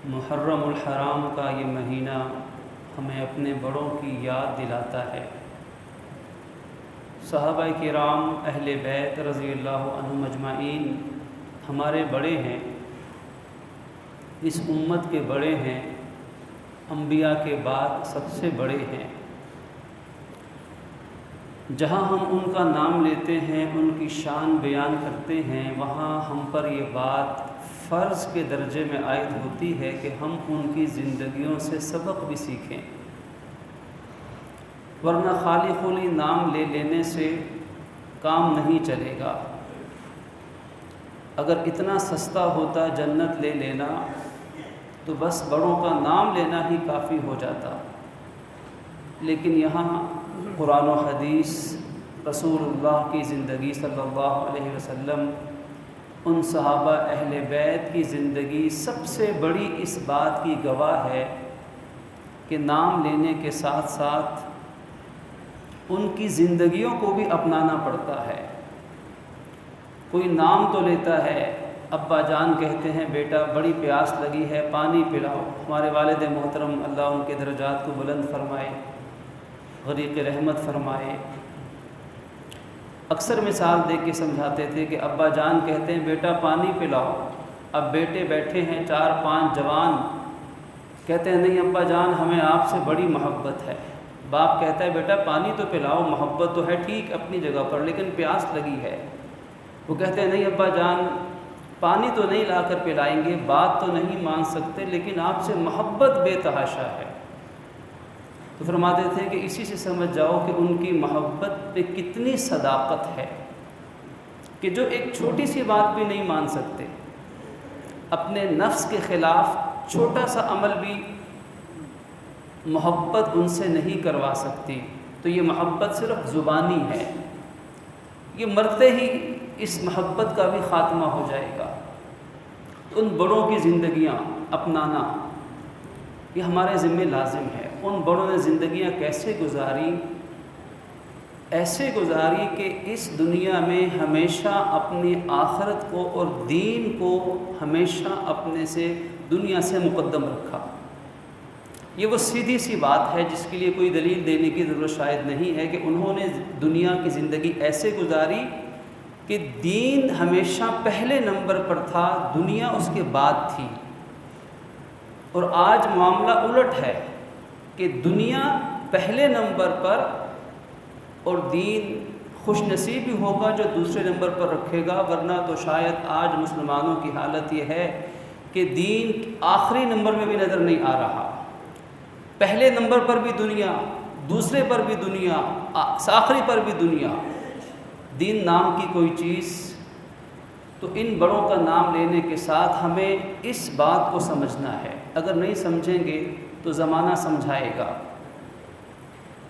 محرم الحرام کا یہ مہینہ ہمیں اپنے بڑوں کی یاد دلاتا ہے۔ صحابہ کرام اہل بیت رضی اللہ عنہم اجمعین ہمارے بڑے ہیں، اس امت کے بڑے ہیں، انبیاء کے بعد سب سے بڑے ہیں۔ جہاں ہم ان کا نام لیتے ہیں، ان کی شان بیان کرتے ہیں، وہاں ہم پر یہ بات فرض کے درجے میں عائد ہوتی ہے کہ ہم ان کی زندگیوں سے سبق بھی سیکھیں، ورنہ خالی خالی نام لے لینے سے کام نہیں چلے گا۔ اگر اتنا سستا ہوتا جنت لے لینا تو بس بڑوں کا نام لینا ہی کافی ہو جاتا، لیکن یہاں قرآن و حدیث، رسول اللہ کی زندگی صلی اللہ علیہ وسلم، ان صحابہ اہل بیت کی زندگی سب سے بڑی اس بات کی گواہ ہے کہ نام لینے کے ساتھ ساتھ ان کی زندگیوں کو بھی اپنانا پڑتا ہے۔ کوئی نام تو لیتا ہے، ابا جان کہتے ہیں بیٹا بڑی پیاس لگی ہے پانی پلاؤ، ہمارے والد محترم اللہ ان کے درجات کو بلند فرمائے، غریق رحمت فرمائے، اکثر مثال دے کے سمجھاتے تھے کہ ابا جان کہتے ہیں بیٹا پانی پلاؤ، اب بیٹے بیٹھے ہیں 4-5 جوان، کہتے ہیں نہیں ابا جان ہمیں آپ سے بڑی محبت ہے۔ باپ کہتا ہے بیٹا پانی تو پلاؤ، محبت تو ہے ٹھیک اپنی جگہ پر، لیکن پیاس لگی ہے۔ وہ کہتے ہیں نہیں ابا جان پانی تو نہیں لا کر پلائیں گے، بات تو نہیں مان سکتے، لیکن آپ سے محبت بے تحاشا ہے۔ تو فرماتے تھے کہ اسی سے سمجھ جاؤ کہ ان کی محبت پہ کتنی صداقت ہے کہ جو ایک چھوٹی سی بات بھی نہیں مان سکتے، اپنے نفس کے خلاف چھوٹا سا عمل بھی محبت ان سے نہیں کروا سکتی، تو یہ محبت صرف زبانی ہے، یہ مرتے ہی اس محبت کا بھی خاتمہ ہو جائے گا۔ ان بڑوں کی زندگیاں اپنانا یہ ہمارے ذمہ لازم ہے۔ ان بڑوں نے زندگیاں کیسے گزاری؟ ایسے گزاری کہ اس دنیا میں ہمیشہ اپنی آخرت کو اور دین کو ہمیشہ اپنے سے دنیا سے مقدم رکھا۔ یہ وہ سیدھی سی بات ہے جس کے لیے کوئی دلیل دینے کی ضرورت شاید نہیں ہے کہ انہوں نے دنیا کی زندگی ایسے گزاری کہ دین ہمیشہ پہلے نمبر پر تھا، دنیا اس کے بعد تھی۔ اور آج معاملہ الٹ ہے کہ دنیا پہلے نمبر پر اور دین خوش نصیب ہی ہوگا جو دوسرے نمبر پر رکھے گا، ورنہ تو شاید آج مسلمانوں کی حالت یہ ہے کہ دین آخری نمبر میں بھی نظر نہیں آ رہا، پہلے نمبر پر بھی دنیا، دوسرے پر بھی دنیا، آخری پر بھی دنیا، دین نام کی کوئی چیز۔ تو ان بڑوں کا نام لینے کے ساتھ ہمیں اس بات کو سمجھنا ہے، اگر نہیں سمجھیں گے تو زمانہ سمجھائے گا،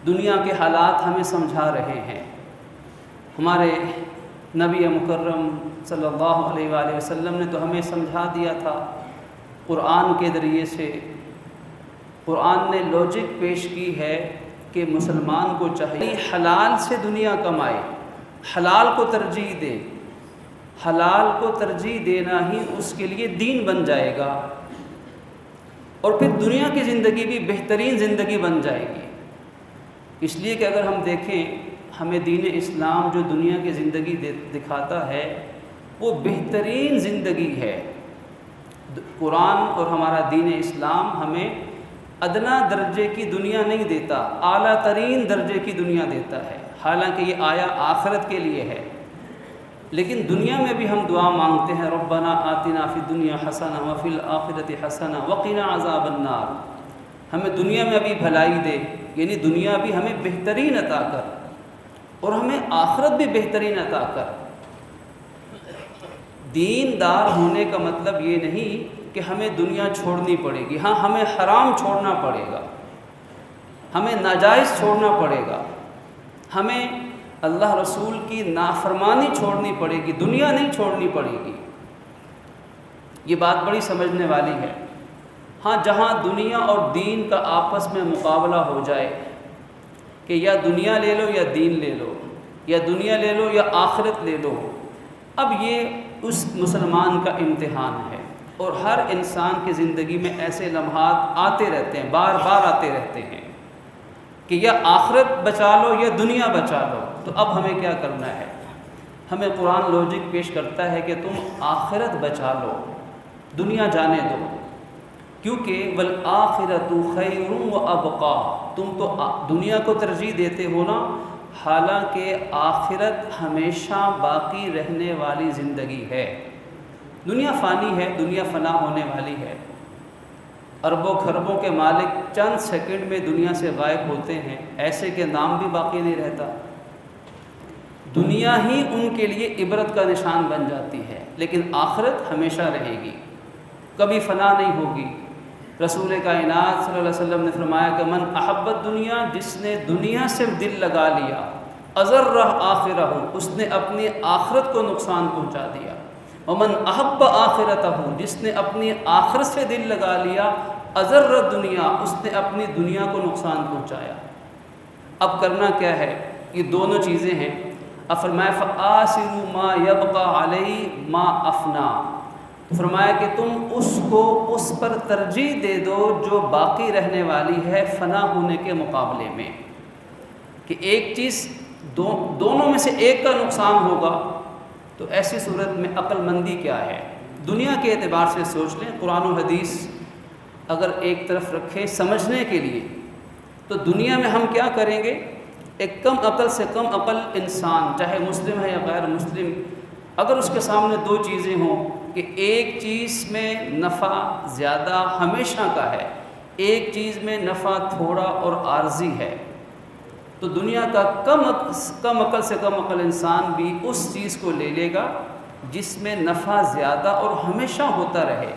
دنیا کے حالات ہمیں سمجھا رہے ہیں۔ ہمارے نبی مکرم صلی اللہ علیہ وآلہ وسلم نے تو ہمیں سمجھا دیا تھا قرآن کے ذریعے سے۔ قرآن نے لوجک پیش کی ہے کہ مسلمان کو چاہیے حلال سے دنیا کمائے، حلال کو ترجیح دے، حلال کو ترجیح دینا ہی اس کے لیے دین بن جائے گا، اور پھر دنیا کی زندگی بھی بہترین زندگی بن جائے گی۔ اس لیے کہ اگر ہم دیکھیں ہمیں دین اسلام جو دنیا کی زندگی دکھاتا ہے وہ بہترین زندگی ہے۔ قرآن اور ہمارا دین اسلام ہمیں ادنا درجے کی دنیا نہیں دیتا، اعلیٰ ترین درجے کی دنیا دیتا ہے، حالانکہ یہ آیا آخرت کے لیے ہے، لیکن دنیا میں بھی ہم دعا مانگتے ہیں ربنا آتنا فی الدنیا حسنہ وفی الآخرۃ حسنہ وقنا عذاب النار۔ ہمیں دنیا میں بھی بھلائی دے، یعنی دنیا بھی ہمیں بہترین عطا کر اور ہمیں آخرت بھی بہترین عطا کر۔ دیندار ہونے کا مطلب یہ نہیں کہ ہمیں دنیا چھوڑنی پڑے گی، ہاں ہمیں حرام چھوڑنا پڑے گا، ہمیں ناجائز چھوڑنا پڑے گا، ہمیں اللہ رسول کی نافرمانی چھوڑنی پڑے گی، دنیا نہیں چھوڑنی پڑے گی۔ یہ بات بڑی سمجھنے والی ہے۔ ہاں جہاں دنیا اور دین کا آپس میں مقابلہ ہو جائے کہ یا دنیا لے لو یا دین لے لو، یا دنیا لے لو یا آخرت لے لو، اب یہ اس مسلمان کا امتحان ہے۔ اور ہر انسان کی زندگی میں ایسے لمحات آتے رہتے ہیں، بار بار آتے رہتے ہیں کہ یا آخرت بچا لو یا دنیا بچا لو۔ تو اب ہمیں کیا کرنا ہے؟ ہمیں قرآن لوجک پیش کرتا ہے کہ تم آخرت بچا لو، دنیا جانے دو، کیونکہ والآخرۃ خیر وابقیٰ، تم تو دنیا کو ترجیح دیتے ہو نا، حالانکہ آخرت ہمیشہ باقی رہنے والی زندگی ہے۔ دنیا فانی ہے، دنیا فنا ہونے والی ہے، اربوں خربوں کے مالک چند سیکنڈ میں دنیا سے غائب ہوتے ہیں، ایسے کے نام بھی باقی نہیں رہتا۔ دنیا ہی ان کے لیے عبرت کا نشان بن جاتی ہے، لیکن آخرت ہمیشہ رہے گی، کبھی فنا نہیں ہوگی۔ رسول کائنات صلی اللہ علیہ وسلم نے فرمایا کہ من احب الدنیا، جس نے دنیا سے دل لگا لیا، اضر آخرہ، اس نے اپنی آخرت کو نقصان پہنچا دیا۔ ومن احب آخرتہ، جس نے اپنی آخرت سے دل لگا لیا، اضر الدنیا، اس نے اپنی دنیا کو نقصان پہنچایا۔ اب کرنا کیا ہے؟ یہ دونوں چیزیں ہیں۔ اب فرمایا فآسروا ما یبقى علیہ ما افنا، فرمایا کہ تم اس کو اس پر ترجیح دے دو جو باقی رہنے والی ہے فنا ہونے کے مقابلے میں، کہ ایک چیز دونوں میں سے ایک کا نقصان ہوگا، تو ایسی صورت میں عقل مندی کیا ہے؟ دنیا کے اعتبار سے سوچ لیں، قرآن و حدیث اگر ایک طرف رکھیں سمجھنے کے لیے، تو دنیا میں ہم کیا کریں گے؟ ایک کم عقل سے کم عقل انسان، چاہے مسلم ہے یا غیر مسلم، اگر اس کے سامنے دو چیزیں ہوں کہ ایک چیز میں نفع زیادہ ہمیشہ کا ہے، ایک چیز میں نفع تھوڑا اور عارضی ہے، تو دنیا کا کم عقل سے کم عقل انسان بھی اس چیز کو لے لے گا جس میں نفع زیادہ اور ہمیشہ ہوتا رہے،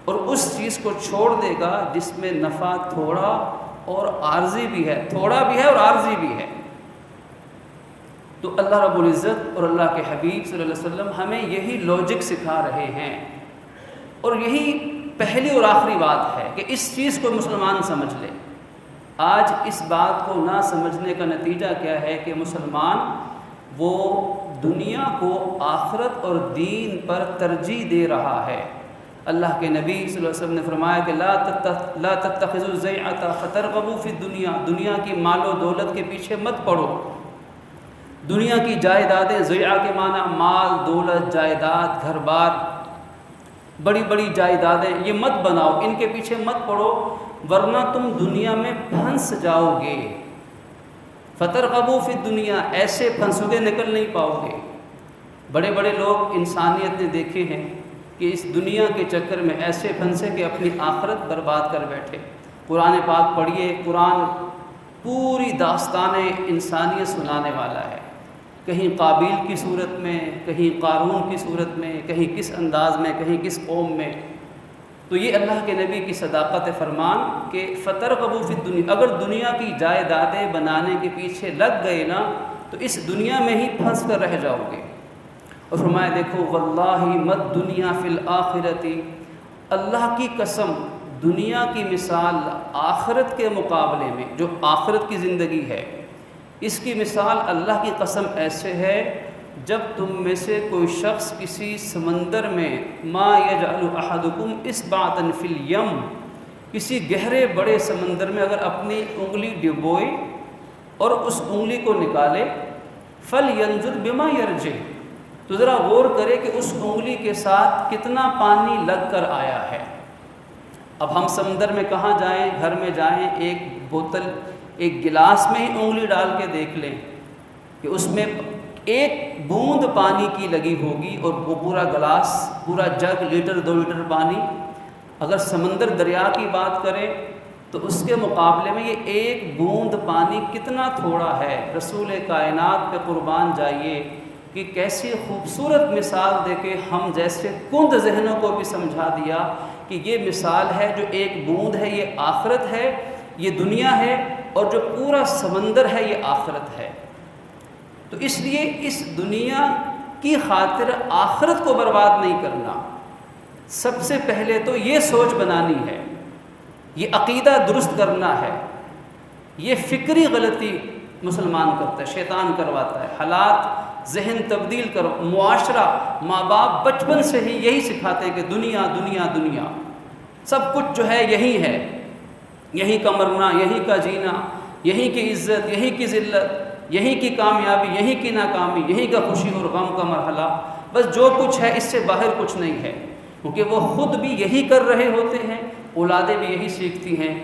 اور اس چیز کو چھوڑ دے گا جس میں نفع تھوڑا اور عارضی بھی ہے، تھوڑا بھی ہے اور عارضی بھی ہے۔ تو اللہ رب العزت اور اللہ کے حبیب صلی اللہ علیہ وسلم ہمیں یہی لوجک سکھا رہے ہیں، اور یہی پہلی اور آخری بات ہے کہ اس چیز کو مسلمان سمجھ لے۔ آج اس بات کو نہ سمجھنے کا نتیجہ کیا ہے کہ مسلمان وہ دنیا کو آخرت اور دین پر ترجیح دے رہا ہے۔ اللہ کے نبی صلی اللہ علیہ وسلم نے فرمایا کہ لا تتخذوا الضیعة فترغبوا فی الدنیا، دنیا کی مال و دولت کے پیچھے مت پڑو، دنیا کی جائیدادیں، ضیعہ کے معنی مال، دولت، جائیداد، گھر بار، بڑی بڑی جائیدادیں، یہ مت بناؤ، ان کے پیچھے مت پڑو، ورنہ تم دنیا میں پھنس جاؤ گے۔ فترغبوا فی الدنیا، ایسے پھنسو گے نکل نہیں پاؤ گے۔ بڑے بڑے لوگ انسانیت نے دیکھے ہیں کہ اس دنیا کے چکر میں ایسے پھنسے کہ اپنی آخرت برباد کر بیٹھے۔ قرآن پاک پڑھیے، قرآن پوری داستان انسانیت سنانے والا ہے، کہیں قابیل کی صورت میں، کہیں قارون کی صورت میں، کہیں کس انداز میں، کہیں کس قوم میں۔ تو یہ اللہ کے نبی کی صداقت فرمان کہ فترغبوا فی الدنیا، اگر دنیا کی جائیدادیں بنانے کے پیچھے لگ گئے نا تو اس دنیا میں ہی پھنس کر رہ جاؤ گے۔ اور فرمایا دیکھو واللہ مد دنیا فی الآخرۃ، اللہ کی قسم دنیا کی مثال آخرت کے مقابلے میں، جو آخرت کی زندگی ہے، اس کی مثال اللہ کی قسم ایسے ہے جب تم میں سے کوئی شخص کسی سمندر میں ما یجعل احدکم اصبعۃ فی الیم، کسی گہرے بڑے سمندر میں اگر اپنی انگلی ڈبوئے اور اس انگلی کو نکالے، فلینظر بما یرجع، تو ذرا غور کرے کہ اس انگلی کے ساتھ کتنا پانی لگ کر آیا ہے۔ اب ہم سمندر میں کہاں جائیں، گھر میں جائیں، ایک بوتل، ایک گلاس میں ہی انگلی ڈال کے دیکھ لیں کہ اس میں ایک بوند پانی کی لگی ہوگی، اور وہ پورا گلاس، پورا جگ، لیٹر 2 لیٹر پانی، اگر سمندر دریا کی بات کریں تو اس کے مقابلے میں یہ ایک بوند پانی کتنا تھوڑا ہے۔ رسول کائنات پہ قربان جائیے کہ کیسی خوبصورت مثال دے کے ہم جیسے کند ذہنوں کو بھی سمجھا دیا کہ یہ مثال ہے، جو ایک بوند ہے یہ آخرت ہے، یہ دنیا ہے، اور جو پورا سمندر ہے یہ آخرت ہے۔ تو اس لیے اس دنیا کی خاطر آخرت کو برباد نہیں کرنا، سب سے پہلے تو یہ سوچ بنانی ہے، یہ عقیدہ درست کرنا ہے۔ یہ فکری غلطی مسلمان کرتا ہے، شیطان کرواتا ہے، حالات ذہن تبدیل کرو. معاشرہ، ماں باپ بچپن سے ہی یہی سکھاتے ہیں کہ دنیا دنیا دنیا، سب کچھ جو ہے یہی ہے، یہی کا مرنا، یہی کا جینا، یہی کی عزت، یہی کی ذلت، یہی کی کامیابی، یہی کی ناکامی، یہی کا خوشی اور غم کا مرحلہ. بس جو کچھ ہے اس سے باہر کچھ نہیں ہے، کیونکہ وہ خود بھی یہی کر رہے ہوتے ہیں، اولادیں بھی یہی سیکھتی ہیں،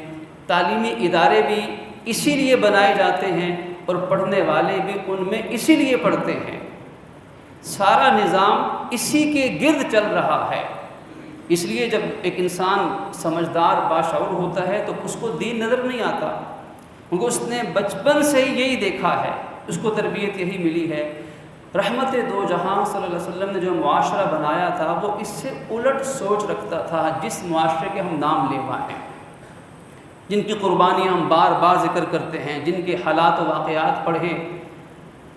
تعلیمی ادارے بھی اسی لیے بنائے جاتے ہیں اور پڑھنے والے بھی ان میں اسی لیے پڑھتے ہیں. سارا نظام اسی کے گرد چل رہا ہے. اس لیے جب ایک انسان سمجھدار باشعور ہوتا ہے تو اس کو دین نظر نہیں آتا، کیونکہ اس نے بچپن سے ہی یہی دیکھا ہے، اس کو تربیت یہی ملی ہے. رحمت دو جہاں صلی اللہ علیہ وسلم نے جو معاشرہ بنایا تھا وہ اس سے الٹ سوچ رکھتا تھا جس معاشرے کے ہم نام لیوا ہیں، جن کی قربانیاں ہم بار بار ذکر کرتے ہیں، جن کے حالات و واقعات پڑھیں.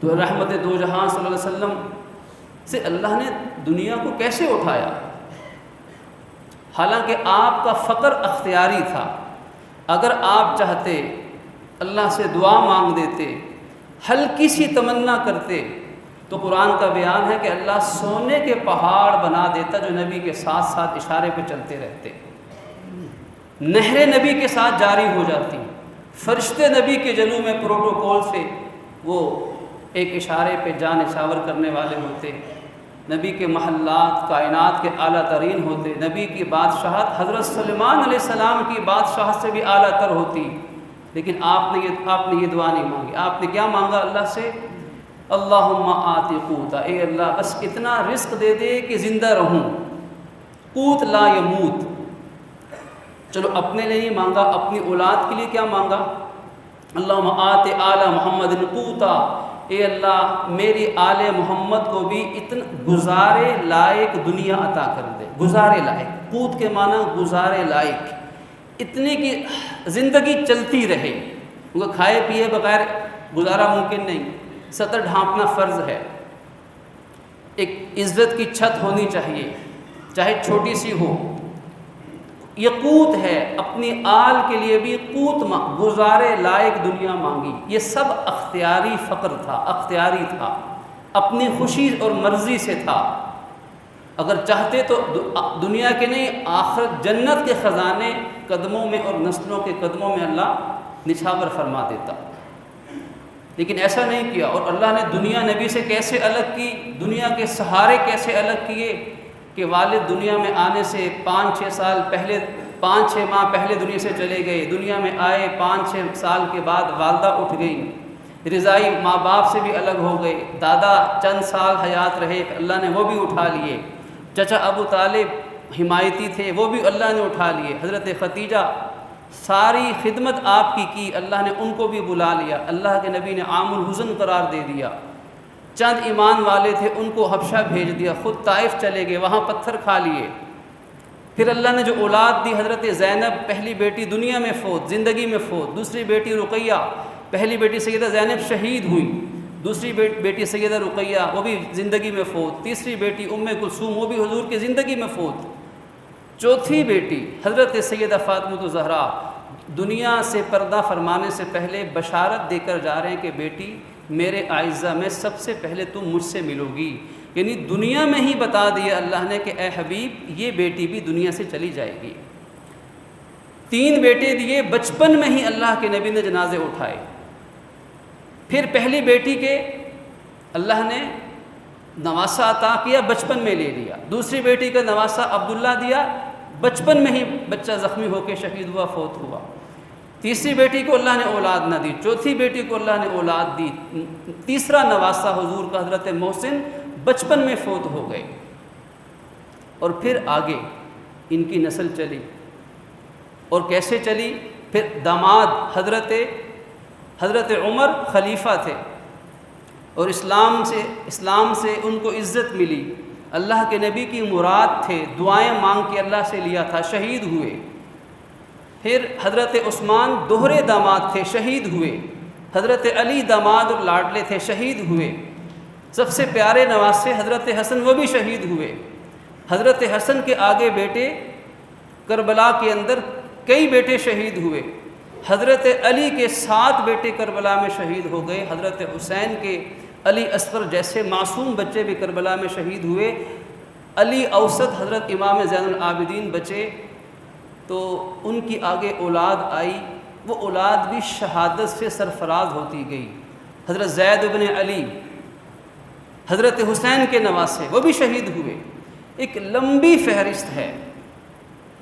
تو رحمت دو جہاں صلی اللہ علیہ وسلم سے اللہ نے دنیا کو کیسے اٹھایا، حالانکہ آپ کا فقر اختیاری تھا. اگر آپ چاہتے اللہ سے دعا مانگ دیتے، ہلکی سی تمنا کرتے، تو قرآن کا بیان ہے کہ اللہ سونے کے پہاڑ بنا دیتا جو نبی کے ساتھ ساتھ اشارے پہ چلتے رہتے، نہر نبی کے ساتھ جاری ہو جاتی، فرشتے نبی کے جلو میں پروٹوکول سے وہ ایک اشارے پہ جان نچھاور کرنے والے ہوتے، نبی کے محلات کائنات کے اعلیٰ ترین ہوتے، نبی کی بادشاہت حضرت سلیمان علیہ السلام کی بادشاہت سے بھی اعلیٰ تر ہوتی. لیکن آپ نے یہ دعا نہیں مانگی. آپ نے کیا مانگا اللہ سے؟ اللہم آتی قوتا، اے اللہ بس اتنا رزق دے دے کہ زندہ رہوں، قوت لا یموت. چلو اپنے لیے نہیں مانگا، اپنی اولاد کے لیے کیا مانگا؟ اللہم آتی آل محمد قوتا، اے اللہ میری آل محمد کو بھی اتنا گزارے لائق دنیا عطا کر دے. گزارے لائق، قوت کے معنی گزارے لائق، اتنی کی زندگی چلتی رہے، کیونکہ کھائے پیے بغیر گزارا ممکن نہیں، سطر ڈھانپنا فرض ہے. ایک عزت کی چھت ہونی چاہیے چاہے چھوٹی سی ہو. یہ قوت ہے، اپنی آل کے لیے بھی قوت گزارے لائق دنیا مانگی. یہ سب اختیاری فقر تھا، اختیاری تھا، اپنی خوشی اور مرضی سے تھا. اگر چاہتے تو دنیا کے نہیں آخرت جنت کے خزانے قدموں میں اور نسلوں کے قدموں میں اللہ نچھاور فرما دیتا. لیکن ایسا نہیں کیا. اور اللہ نے دنیا نبی سے کیسے الگ کی، دنیا کے سہارے کیسے الگ کیے کہ والد دنیا میں آنے سے 5-6 ماہ پہلے دنیا سے چلے گئے، دنیا میں آئے 5-6 سال کے بعد والدہ اٹھ گئی، رضائی ماں باپ سے بھی الگ ہو گئے، دادا چند سال حیات رہے اللہ نے وہ بھی اٹھا لیے، چچا ابو طالب حمایتی تھے وہ بھی اللہ نے اٹھا لیے، حضرت ختیجہ ساری خدمت آپ کی اللہ نے ان کو بھی بلا لیا، اللہ کے نبی نے عام الحزن قرار دے دیا. چند ایمان والے تھے ان کو حبشہ بھیج دیا، خود طائف چلے گئے، وہاں پتھر کھا لیے. پھر اللہ نے جو اولاد دی، حضرت زینب پہلی بیٹی دنیا میں فوت، زندگی میں فوت، دوسری بیٹی رقیہ، پہلی بیٹی سیدہ زینب شہید ہوئی، دوسری بیٹی سیدہ رقیہ وہ بھی زندگی میں فوت، تیسری بیٹی ام کلثوم وہ بھی حضور کی زندگی میں فوت، چوتھی بیٹی حضرت سیدہ فاطمہ الزہرا دنیا سے پردہ فرمانے سے پہلے بشارت دے کر جا رہے ہیں کہ بیٹی میرے اعزہ میں سب سے پہلے تم مجھ سے ملو گی. یعنی دنیا میں ہی بتا دیا اللہ نے کہ اے حبیب یہ بیٹی بھی دنیا سے چلی جائے گی. 3 بیٹے دیے، بچپن میں ہی اللہ کے نبی نے جنازے اٹھائے. پھر پہلی بیٹی کے اللہ نے نواسہ عطا کیا، بچپن میں لے لیا. دوسری بیٹی کا نواسہ عبداللہ دیا، بچپن میں ہی بچہ زخمی ہو کے شہید ہوا، فوت ہوا. تیسری بیٹی کو اللہ نے اولاد نہ دی، چوتھی بیٹی کو اللہ نے اولاد دی. تیسرا نواسہ حضور کا حضرت محسن بچپن میں فوت ہو گئے. اور پھر آگے ان کی نسل چلی، اور کیسے چلی؟ پھر داماد حضرت عمر خلیفہ تھے اور اسلام سے ان کو عزت ملی، اللہ کے نبی کی مراد تھے، دعائیں مانگ کے اللہ سے لیا تھا، شہید ہوئے. پھر حضرت عثمان دوہرے داماد تھے، شہید ہوئے. حضرت علی داماد اور لاڈلے تھے، شہید ہوئے. سب سے پیارے نواسے حضرت حسن وہ بھی شہید ہوئے. حضرت حسن کے آگے بیٹے کربلا کے اندر کئی بیٹے شہید ہوئے. حضرت علی کے 7 بیٹے کربلا میں شہید ہو گئے. حضرت حسین کے علی اصغر جیسے معصوم بچے بھی کربلا میں شہید ہوئے، علی اوسط حضرت امام زین العابدین بچے تو ان کی آگے اولاد آئی، وہ اولاد بھی شہادت سے سرفراز ہوتی گئی۔ حضرت زید بن علی، حضرت حسین کے نواسے، وہ بھی شہید ہوئے۔ ایک لمبی فہرست ہے۔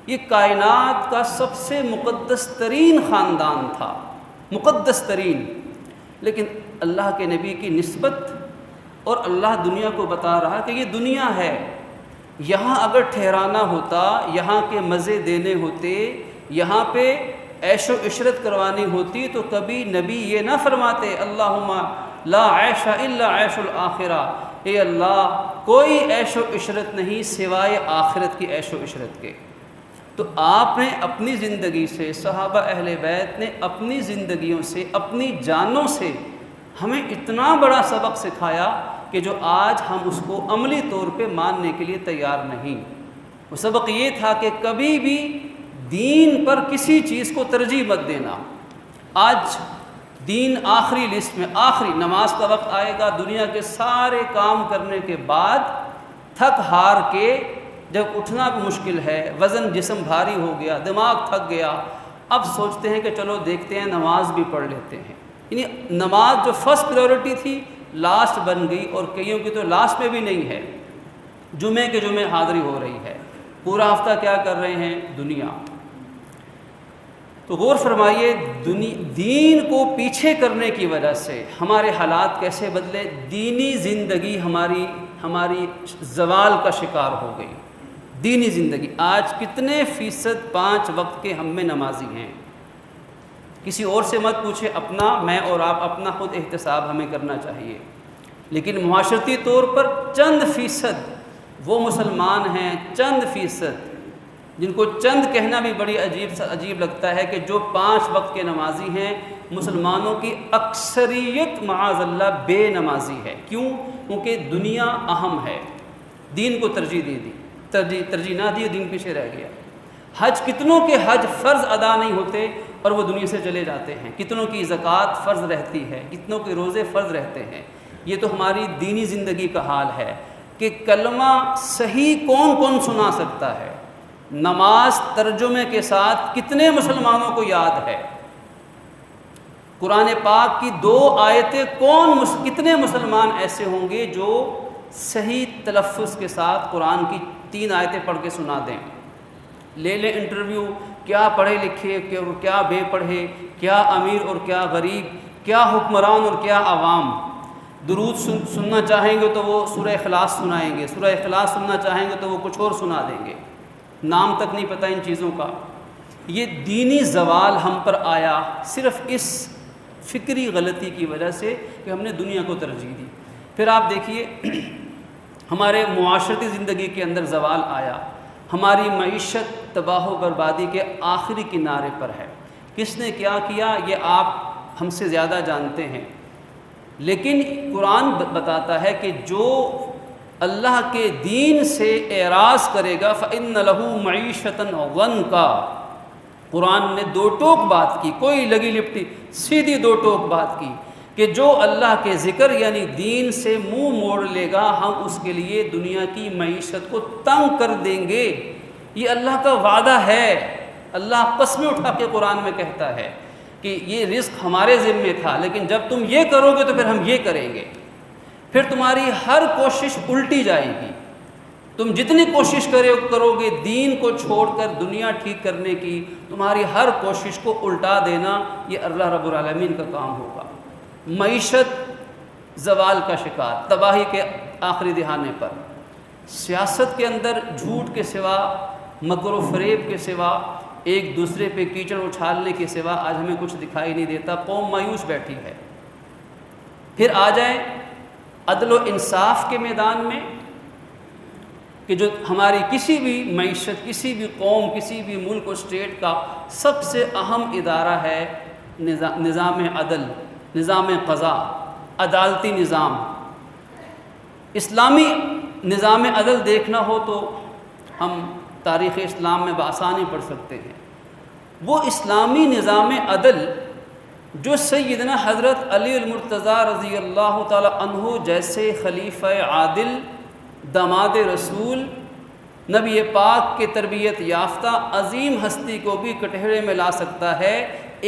یہ کائنات کا سب سے مقدس ترین خاندان تھا، مقدس ترین، لیکن اللہ کے نبی کی نسبت، اور اللہ دنیا کو بتا رہا کہ یہ دنیا ہے، یہاں اگر ٹھہرانا ہوتا، یہاں کے مزے دینے ہوتے، یہاں پہ عیش و عشرت کروانی ہوتی تو کبھی نبی یہ نہ فرماتے اللہم لا عیش الا عیش الآخرہ، اے اللہ کوئی عیش و عشرت نہیں سوائے آخرت کی عیش و عشرت کے۔ تو آپ نے اپنی زندگی سے، صحابہ اہل بیت نے اپنی زندگیوں سے، اپنی جانوں سے ہمیں اتنا بڑا سبق سکھایا کہ جو آج ہم اس کو عملی طور پہ ماننے کے لیے تیار نہیں۔ وہ سبق یہ تھا کہ کبھی بھی دین پر کسی چیز کو ترجیح مت دینا۔ آج دین آخری لسٹ میں، آخری نماز کا وقت آئے گا، دنیا کے سارے کام کرنے کے بعد تھک ہار کے جب اٹھنا بھی مشکل ہے، وزن جسم بھاری ہو گیا، دماغ تھک گیا، اب سوچتے ہیں کہ چلو دیکھتے ہیں نماز بھی پڑھ لیتے ہیں۔ یعنی نماز جو فرسٹ پریورٹی تھی لاسٹ بن گئی، اور کئیوں کی تو لاسٹ میں بھی نہیں ہے، جمعے کے جمعے حاضری ہو رہی ہے، پورا ہفتہ کیا کر رہے ہیں؟ دنیا۔ تو غور فرمائیے دین کو پیچھے کرنے کی وجہ سے ہمارے حالات کیسے بدلے، دینی زندگی ہماری زوال کا شکار ہو گئی۔ دینی زندگی آج کتنے فیصد 5 وقت کے ہم میں نمازی ہیں؟ کسی اور سے مت پوچھے، اپنا، میں اور آپ اپنا خود احتساب ہمیں کرنا چاہیے۔ لیکن معاشرتی طور پر چند فیصد وہ مسلمان ہیں، چند فیصد جن کو چند کہنا بھی بڑی عجیب لگتا ہے کہ جو 5 وقت کے نمازی ہیں۔ مسلمانوں کی اکثریت معاذ اللہ بے نمازی ہے۔ کیوں؟ کیونکہ دنیا اہم ہے، دین کو ترجیح دے دی، ترجیح نہ دی، دین پیچھے رہ گیا۔ حج، کتنوں کے حج فرض ادا نہیں ہوتے اور وہ دنیا سے چلے جاتے ہیں، کتنوں کی زکوٰۃ فرض رہتی ہے، کتنوں کے روزے فرض رہتے ہیں۔ یہ تو ہماری دینی زندگی کا حال ہے کہ کلمہ صحیح کون کون سنا سکتا ہے؟ نماز ترجمے کے ساتھ کتنے مسلمانوں کو یاد ہے؟ قرآن پاک کی 2 آیتیں کتنے مسلمان ایسے ہوں گے جو صحیح تلفظ کے ساتھ قرآن کی 3 آیتیں پڑھ کے سنا دیں؟ لے لیں انٹرویو، کیا پڑھے لکھے، کیا بے پڑھے، کیا امیر اور کیا غریب، کیا حکمران اور کیا عوام۔ درود سننا چاہیں گے تو وہ سورہ اخلاص سنائیں گے، سورہ اخلاص سننا چاہیں گے تو وہ کچھ اور سنا دیں گے، نام تک نہیں پتہ ان چیزوں کا۔ یہ دینی زوال ہم پر آیا صرف اس فکری غلطی کی وجہ سے کہ ہم نے دنیا کو ترجیح دی۔ پھر آپ دیکھیے ہمارے معاشرتی زندگی کے اندر زوال آیا، ہماری معیشت تباہ و بربادی کے آخری کنارے پر ہے۔ کس نے کیا کیا یہ آپ ہم سے زیادہ جانتے ہیں، لیکن قرآن بتاتا ہے کہ جو اللہ کے دین سے اعراض کرے گا فَإِنَّ لَهُ مَعِيشَةً ضَنْكَا۔ قرآن نے 2 ٹوک بات کی، کوئی لگی لپٹی، سیدھی 2 ٹوک بات کی کہ جو اللہ کے ذکر یعنی دین سے منہ موڑ لے گا ہم اس کے لیے دنیا کی معیشت کو تنگ کر دیں گے۔ یہ اللہ کا وعدہ ہے، اللہ قسمیں اٹھا کے قرآن میں کہتا ہے کہ یہ رزق ہمارے ذمے تھا، لیکن جب تم یہ کرو گے تو پھر ہم یہ کریں گے۔ پھر تمہاری ہر کوشش الٹی جائے گی، تم جتنی کوشش کرو گے دین کو چھوڑ کر دنیا ٹھیک کرنے کی، تمہاری ہر کوشش کو الٹا دینا یہ اللہ رب العالمین کا کام ہوگا۔ معیشت زوال کا شکار، تباہی کے آخری دہانے پر۔ سیاست کے اندر جھوٹ کے سوا، مکر و فریب کے سوا، ایک دوسرے پہ کیچڑ اچھالنے کے سوا آج ہمیں کچھ دکھائی نہیں دیتا، قوم مایوس بیٹھی ہے۔ پھر آ جائیں عدل و انصاف کے میدان میں کہ جو ہماری کسی بھی معیشت، کسی بھی قوم، کسی بھی ملک و اسٹیٹ کا سب سے اہم ادارہ ہے نظام عدل، نظام قضاء، عدالتی نظام۔ اسلامی نظام عدل دیکھنا ہو تو ہم تاریخ اسلام میں بآسانی پڑھ سکتے ہیں۔ وہ اسلامی نظام عدل جو سیدنا حضرت علی المرتضیٰ رضی اللہ تعالی عنہ جیسے خلیفہ عادل، داماد رسول، نبی پاک کے تربیت یافتہ عظیم ہستی کو بھی کٹہرے میں لا سکتا ہے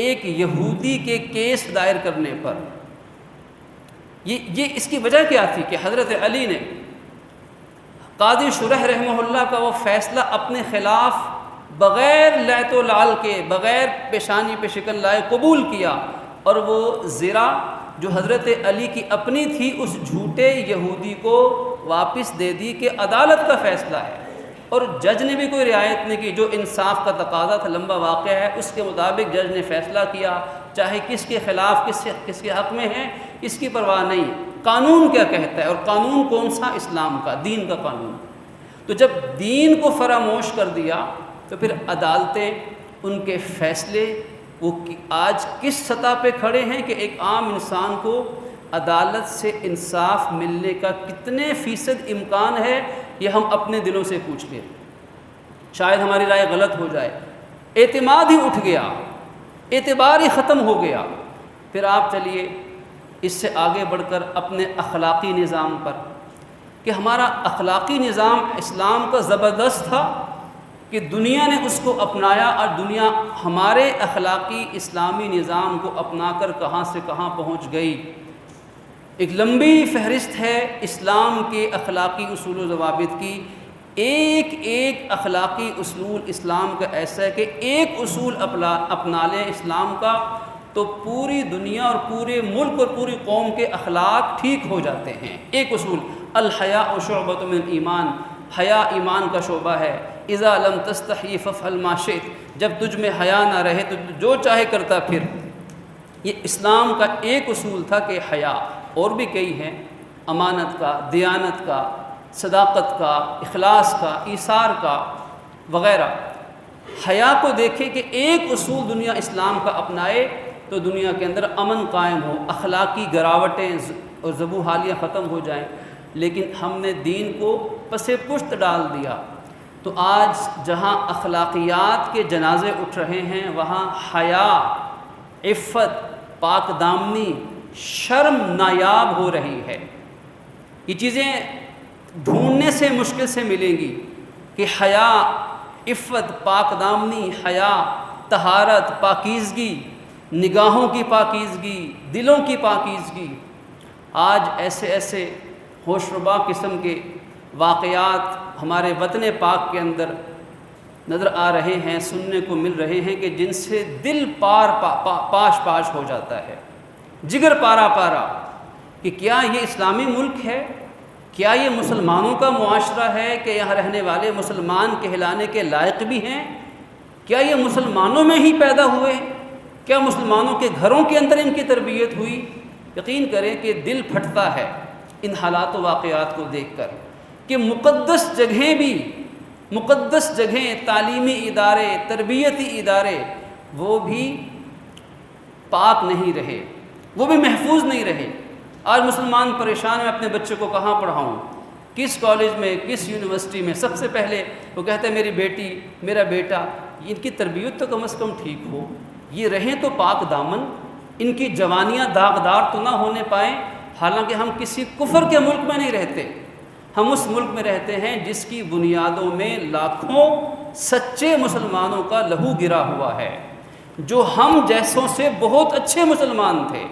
ایک یہودی کے کیس دائر کرنے پر، یہ اس کی وجہ کیا تھی کہ حضرت علی نے قاضی شرح رحمہ اللہ کا وہ فیصلہ اپنے خلاف بغیر لعت و لعل کے، بغیر پیشانی پہ شکن لائے قبول کیا، اور وہ زرا جو حضرت علی کی اپنی تھی اس جھوٹے یہودی کو واپس دے دی کہ عدالت کا فیصلہ ہے، اور جج نے بھی کوئی رعایت نہیں کی، جو انصاف کا تقاضا تھا، لمبا واقعہ ہے، اس کے مطابق جج نے فیصلہ کیا، چاہے کس کے خلاف کس کے حق میں ہے اس کی پرواہ نہیں، قانون کیا کہتا ہے، اور قانون کون سا؟ اسلام کا، دین کا قانون۔ تو جب دین کو فراموش کر دیا تو پھر عدالتیں، ان کے فیصلے وہ آج کس سطح پہ کھڑے ہیں کہ ایک عام انسان کو عدالت سے انصاف ملنے کا کتنے فیصد امکان ہے، یہ ہم اپنے دلوں سے پوچھ لیں، شاید ہماری رائے غلط ہو جائے۔ اعتماد ہی اٹھ گیا، اعتبار ہی ختم ہو گیا۔ پھر آپ چلیے اس سے آگے بڑھ کر اپنے اخلاقی نظام پر، کہ ہمارا اخلاقی نظام اسلام کا زبردست تھا کہ دنیا نے اس کو اپنایا، اور دنیا ہمارے اخلاقی اسلامی نظام کو اپنا کر کہاں سے کہاں پہنچ گئی۔ ایک لمبی فہرست ہے اسلام کے اخلاقی اصول و ضوابط کی، ایک ایک اخلاقی اصول اسلام کا ایسا ہے کہ ایک اصول اپنا لیں اسلام کا تو پوری دنیا اور پورے ملک اور پوری قوم کے اخلاق ٹھیک ہو جاتے ہیں۔ ایک اصول، الحیاء شعبۃ من ایمان، حیا ایمان کا شعبہ ہے۔ اذا لم تستحی فافعل ما شئت، جب تجھ میں حیا نہ رہے تو جو چاہے کرتا پھر۔ یہ اسلام کا ایک اصول تھا کہ حیا، اور بھی کئی ہیں، امانت کا، دیانت کا، صداقت کا، اخلاص کا، ایثار کا وغیرہ۔ حیا کو دیکھیں کہ ایک اصول دنیا اسلام کا اپنائے تو دنیا کے اندر امن قائم ہو، اخلاقی گراوٹیں اور ذبح حالیاں ختم ہو جائیں، لیکن ہم نے دین کو پس پشت ڈال دیا۔ تو آج جہاں اخلاقیات کے جنازے اٹھ رہے ہیں وہاں حیا، عفت، پاک دامنی، شرم نایاب ہو رہی ہے۔ یہ چیزیں ڈھونڈنے سے مشکل سے ملیں گی کہ حیا، عفت، پاک دامنی، حیا، طہارت، پاکیزگی، نگاہوں کی پاکیزگی، دلوں کی پاکیزگی۔ آج ایسے ایسے ہوش ربا قسم کے واقعات ہمارے وطن پاک کے اندر نظر آ رہے ہیں، سننے کو مل رہے ہیں کہ جن سے دل پاش پاش ہو جاتا ہے، جگر پارا پارا، کہ کیا یہ اسلامی ملک ہے؟ کیا یہ مسلمانوں کا معاشرہ ہے کہ یہاں رہنے والے مسلمان کہلانے کے لائق بھی ہیں؟ کیا یہ مسلمانوں میں ہی پیدا ہوئے؟ کیا مسلمانوں کے گھروں کے اندر ان کی تربیت ہوئی؟ یقین کریں کہ دل پھٹتا ہے ان حالات و واقعات کو دیکھ کر کہ مقدس جگہیں بھی، مقدس جگہیں، تعلیمی ادارے، تربیتی ادارے، وہ بھی پاک نہیں رہے، وہ بھی محفوظ نہیں رہے۔ آج مسلمان پریشان میں اپنے بچے کو کہاں پڑھاؤں، کس کالج میں، کس یونیورسٹی میں؟ سب سے پہلے وہ کہتے ہیں میری بیٹی، میرا بیٹا، ان کی تربیت تو کم از کم ٹھیک ہو، یہ رہیں تو پاک دامن، ان کی جوانیاں داغدار تو نہ ہونے پائیں۔ حالانکہ ہم کسی کفر کے ملک میں نہیں رہتے، ہم اس ملک میں رہتے ہیں جس کی بنیادوں میں لاکھوں سچے مسلمانوں کا لہو گرا ہوا ہے، جو ہم جیسوں سے بہت اچھے مسلمان تھے،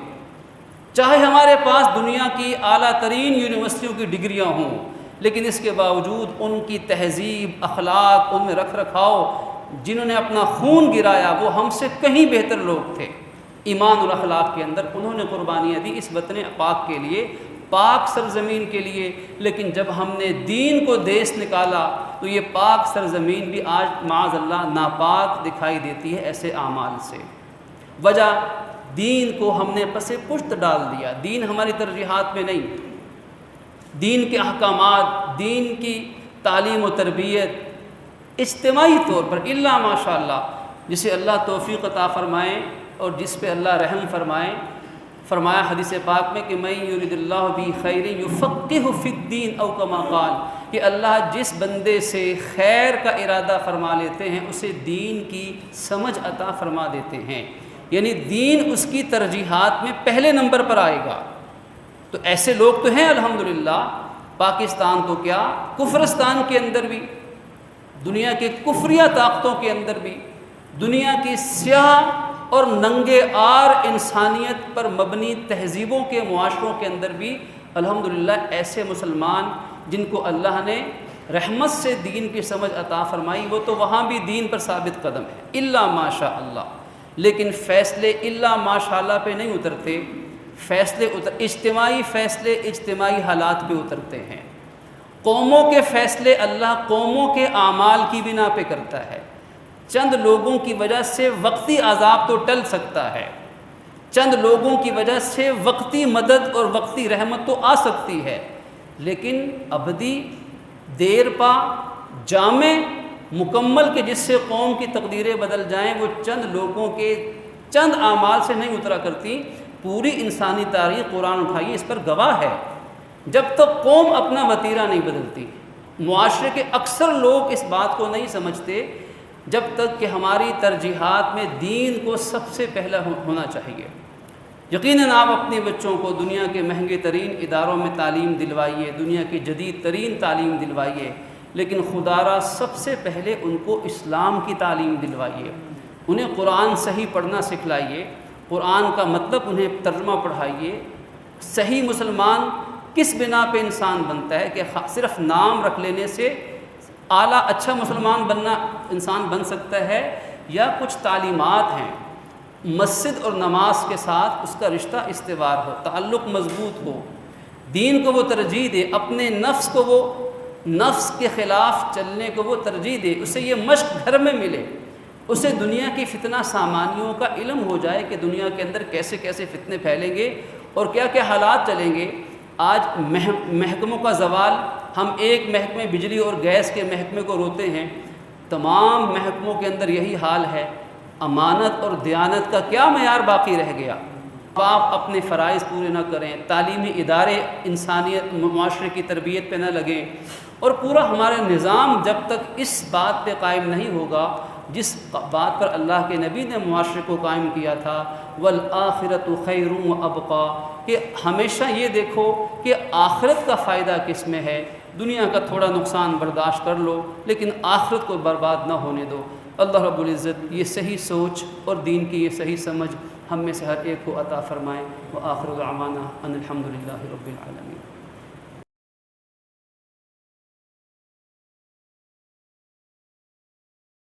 چاہے ہمارے پاس دنیا کی اعلیٰ ترین یونیورسٹیوں کی ڈگریاں ہوں، لیکن اس کے باوجود ان کی تہذیب، اخلاق، ان میں رکھ رکھاؤ، جنہوں نے اپنا خون گرایا وہ ہم سے کہیں بہتر لوگ تھے۔ ایمان اور اخلاق کے اندر انہوں نے قربانیاں دی اس وطن پاک کے لیے، پاک سرزمین کے لیے، لیکن جب ہم نے دین کو دیس نکالا تو یہ پاک سرزمین بھی آج معاذ اللہ ناپاک دکھائی دیتی ہے ایسے اعمال سے۔ وجہ، دین کو ہم نے پس پشت ڈال دیا، دین ہماری ترجیحات میں نہیں، دین کے احکامات، دین کی تعلیم و تربیت اجتماعی طور پر الا ماشاء اللہ جسے اللہ توفیق عطا فرمائے اور جس پہ اللہ رحم فرمائے، فرمایا حدیث پاک میں کہ میں یرید اللہ بی خیر یفقہ فی الدین او کما قال، کہ اللہ جس بندے سے خیر کا ارادہ فرما لیتے ہیں اسے دین کی سمجھ عطا فرما دیتے ہیں۔ یعنی دین اس کی ترجیحات میں پہلے نمبر پر آئے گا۔ تو ایسے لوگ تو ہیں الحمدللہ، پاکستان تو کیا کفرستان کے اندر بھی، دنیا کے کفریہ طاقتوں کے اندر بھی، دنیا کی سیاہ اور ننگے آر انسانیت پر مبنی تہذیبوں کے معاشروں کے اندر بھی الحمدللہ ایسے مسلمان جن کو اللہ نے رحمت سے دین کی سمجھ عطا فرمائی، وہ تو وہاں بھی دین پر ثابت قدم ہے الا ماشاء اللہ۔ لیکن فیصلے الا ماشاء اللہ پہ نہیں اترتے، اجتماعی فیصلے اجتماعی حالات پہ اترتے ہیں۔ قوموں کے فیصلے اللہ قوموں کے اعمال کی بنا پہ کرتا ہے۔ چند لوگوں کی وجہ سے وقتی عذاب تو ٹل سکتا ہے، چند لوگوں کی وجہ سے وقتی مدد اور وقتی رحمت تو آ سکتی ہے، لیکن ابدی دیر پا جامع مکمل کے جس سے قوم کی تقدیریں بدل جائیں وہ چند لوگوں کے چند اعمال سے نہیں اترا کرتی۔ پوری انسانی تاریخ قرآن اٹھائیے اس پر گواہ ہے۔ جب تک قوم اپنا وتیرہ نہیں بدلتی، معاشرے کے اکثر لوگ اس بات کو نہیں سمجھتے جب تک کہ ہماری ترجیحات میں دین کو سب سے پہلا ہونا چاہیے۔ یقیناً آپ اپنے بچوں کو دنیا کے مہنگے ترین اداروں میں تعلیم دلوائیے، دنیا کی جدید ترین تعلیم دلوائیے، لیکن خدا را سب سے پہلے ان کو اسلام کی تعلیم دلوائیے، انہیں قرآن صحیح پڑھنا سکھلائیے، قرآن کا مطلب انہیں ترجمہ پڑھائیے۔ صحیح مسلمان کس بنا پہ انسان بنتا ہے کہ صرف نام رکھ لینے سے اعلیٰ اچھا مسلمان بننا انسان بن سکتا ہے، یا کچھ تعلیمات ہیں مسجد اور نماز کے ساتھ اس کا رشتہ استوار ہو، تعلق مضبوط ہو، دین کو وہ ترجیح دے، اپنے نفس کو وہ نفس کے خلاف چلنے کو وہ ترجیح دے، اسے یہ مشق گھر میں ملے، اسے دنیا کی فتنہ سامانیوں کا علم ہو جائے کہ دنیا کے اندر کیسے کیسے فتنے پھیلیں گے اور کیا کیا حالات چلیں گے۔ آج محکموں کا زوال، ہم ایک محکمے بجلی اور گیس کے محکمے کو روتے ہیں، تمام محکموں کے اندر یہی حال ہے۔ امانت اور دیانت کا کیا معیار باقی رہ گیا؟ اب آپ اپنے فرائض پورے نہ کریں، تعلیمی ادارے انسانیت معاشرے کی تربیت پہ نہ لگیں، اور پورا ہمارا نظام جب تک اس بات پہ قائم نہیں ہوگا جس بات پر اللہ کے نبی نے معاشرے کو قائم کیا تھا، والآخرۃ خیر وابقیٰ، کہ ہمیشہ یہ دیکھو کہ آخرت کا فائدہ کس میں ہے، دنیا کا تھوڑا نقصان برداشت کر لو لیکن آخرت کو برباد نہ ہونے دو۔ اللہ رب العزت یہ صحیح سوچ اور دین کی یہ صحیح سمجھ ہم میں سے ہر ایک کو عطا فرمائے۔ وآخر دعوانا ان الحمد للہ رب العالمین۔